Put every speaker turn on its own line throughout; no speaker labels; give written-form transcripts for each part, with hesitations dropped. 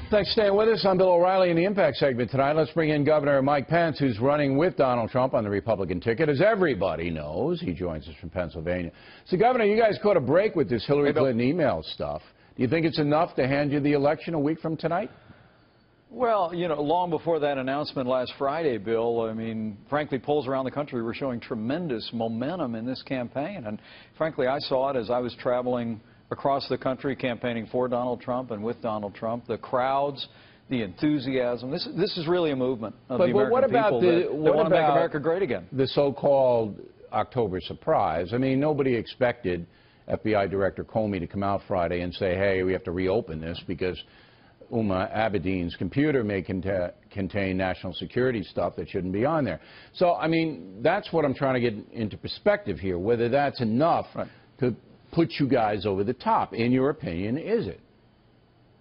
Thanks for staying with us. I'm Bill O'Reilly in the Impact segment tonight. Let's bring in Governor Mike Pence, who's running with Donald Trump on the Republican ticket. As everybody knows, he joins us from Pennsylvania. So, Governor, you guys caught a break with this Hillary Clinton email stuff. Do you think it's enough to hand you the election a week from tonight?
Well, you know, long before that announcement last Friday, Bill, I mean, frankly, polls around the country were showing tremendous momentum in this campaign. And frankly, I saw it as I was traveling across the country campaigning for Donald Trump and with Donald Trump. The crowds, the enthusiasm. This is really a movement of the American people that want to make America great again.
The so-called October surprise. I mean, nobody expected FBI Director Comey to come out Friday and say, hey, we have to reopen this because Uma Abedin's computer may contain national security stuff that shouldn't be on there. So, I mean, that's what I'm trying to get into perspective here, whether that's enough to put you guys over the top. In your opinion, is it?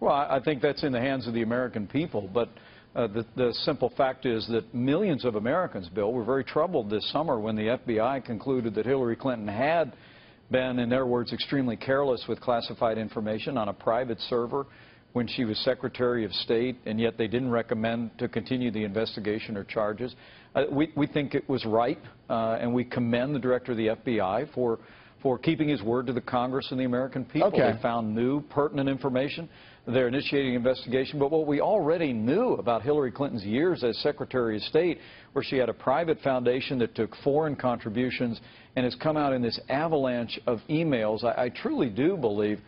Well, I think that's in the hands of the American people, but the simple fact is that millions of Americans, Bill, were very troubled this summer when the FBI concluded that Hillary Clinton had been, in their words, extremely careless with classified information on a private server when she was Secretary of State, and yet they didn't recommend to continue the investigation or charges. We think it was right, and we commend the Director of the FBI for keeping his word to the Congress and the American people.
Okay.
They found new, pertinent information. They're initiating an investigation. But what we already knew about Hillary Clinton's years as Secretary of State, where she had a private foundation that took foreign contributions and has come out in this avalanche of emails, I truly do believe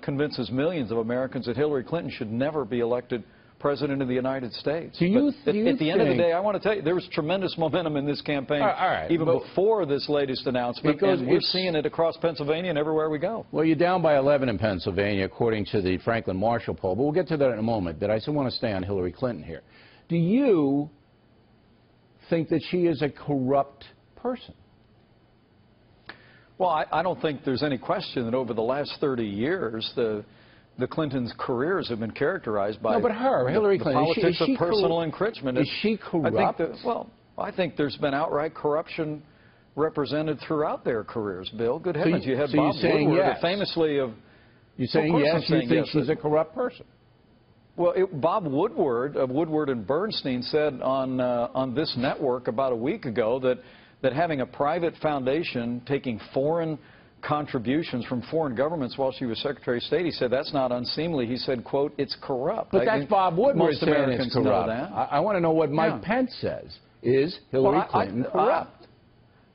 convinces millions of Americans that Hillary Clinton should never be elected President of the United States.
At the
end of the day, I want to tell you, there was tremendous momentum in this campaign, even before this latest announcement, and we're seeing it across Pennsylvania and everywhere we go.
Well, you're down by 11 in Pennsylvania, according to the Franklin Marshall poll, but we'll get to that in a moment. But I still want to stay on Hillary Clinton here. Do you think that she is a corrupt person?
Well, I don't think there's any question that over the last 30 years, the Clintons' careers have been characterized by
Hillary Clinton,
politics of personal enrichment.
Is she corrupt?
I think there's been outright corruption represented throughout their careers, Bill. Good heavens, you had Bob Woodward, famously of...
You're saying yes, you think she's a corrupt person?
Well, Bob Woodward of Woodward and Bernstein said on this network about a week ago that having a private foundation taking foreign contributions from foreign governments while she was Secretary of State, he said that's not unseemly. He said, quote, it's corrupt.
But that's Bob Woodward saying it's corrupt. I want to know what Mike Pence says. Is Hillary Clinton corrupt?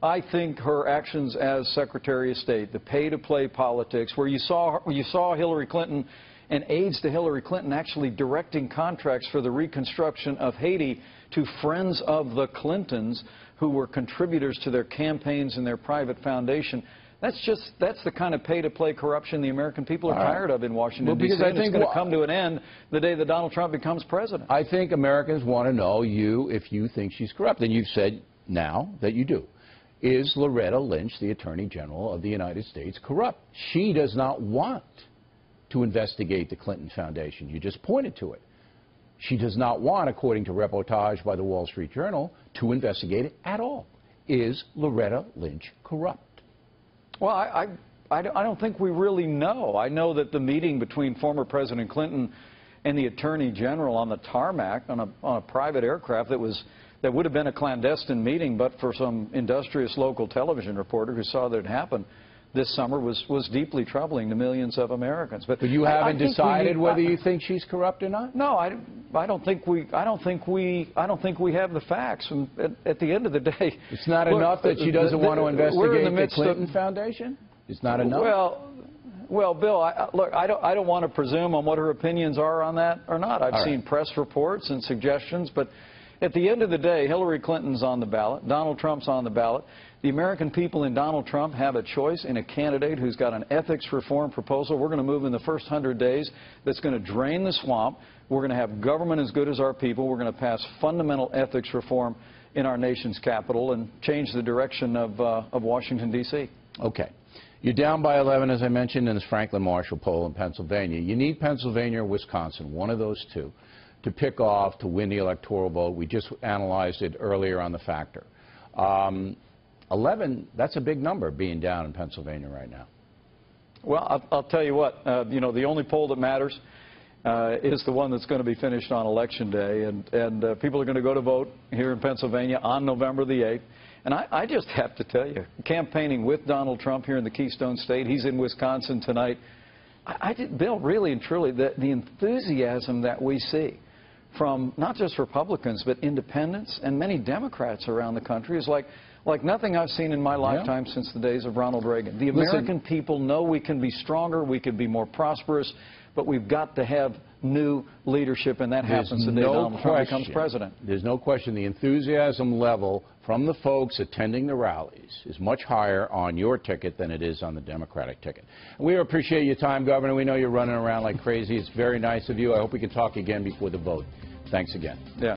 I think her actions as Secretary of State, the pay-to-play politics, where you saw Hillary Clinton and aides to Hillary Clinton actually directing contracts for the reconstruction of Haiti to friends of the Clintons who were contributors to their campaigns and their private foundation. That's the kind of pay-to-play corruption the American people are tired of in Washington, D.C., and it's going to come to an end the day that Donald Trump becomes president.
I think Americans want to know if you think she's corrupt, and you've said now that you do. Is Loretta Lynch, the Attorney General of the United States, corrupt? She does not want to investigate the Clinton Foundation. You just pointed to it. She does not want, according to reportage by the Wall Street Journal, to investigate it at all. Is Loretta Lynch corrupt?
Well, I don't think we really know. I know that the meeting between former President Clinton and the Attorney General on the tarmac on a private aircraft that would have been a clandestine meeting, but for some industrious local television reporter who saw that it happen this summer was deeply troubling to millions of Americans. But
you haven't decided whether you think she's corrupt or not?
No, I don't think we have the facts. And at the end of the day,
it's not enough that she doesn't want to investigate the Clinton Foundation? It's not enough?
Well, Bill, look, I don't want to presume on what her opinions are on that or not. I've seen press reports and suggestions, but at the end of the day, Hillary Clinton's on the ballot. Donald Trump's on the ballot. The American people in Donald Trump have a choice in a candidate who's got an ethics reform proposal. We're going to move in the first 100 days that's going to drain the swamp. We're going to have government as good as our people. We're going to pass fundamental ethics reform in our nation's capital and change the direction of Washington, D.C.
Okay. You're down by 11, as I mentioned, in this Franklin Marshall poll in Pennsylvania. You need Pennsylvania or Wisconsin, one of those two, to pick off to win the electoral vote. We just analyzed it earlier on the factor. 11, that's a big number being down in Pennsylvania right now.
Well, I'll tell you what, you know, the only poll that matters is the one that's going to be finished on Election Day. And people are going to go to vote here in Pennsylvania on November the 8th. And I just have to tell you, campaigning with Donald Trump here in the Keystone State, he's in Wisconsin tonight. Bill, really and truly, the enthusiasm that we see from not just Republicans, but independents and many Democrats around the country is like nothing I've seen in my lifetime since the days of Ronald Reagan. The American people know we can be stronger, we can be more prosperous, but we've got to have new leadership, and that happens the day Donald Trump becomes president.
There's no question the enthusiasm level from the folks attending the rallies is much higher on your ticket than it is on the Democratic ticket. We appreciate your time, Governor. We know you're running around like crazy. It's very nice of you. I hope we can talk again before the vote. Thanks again.
Yeah.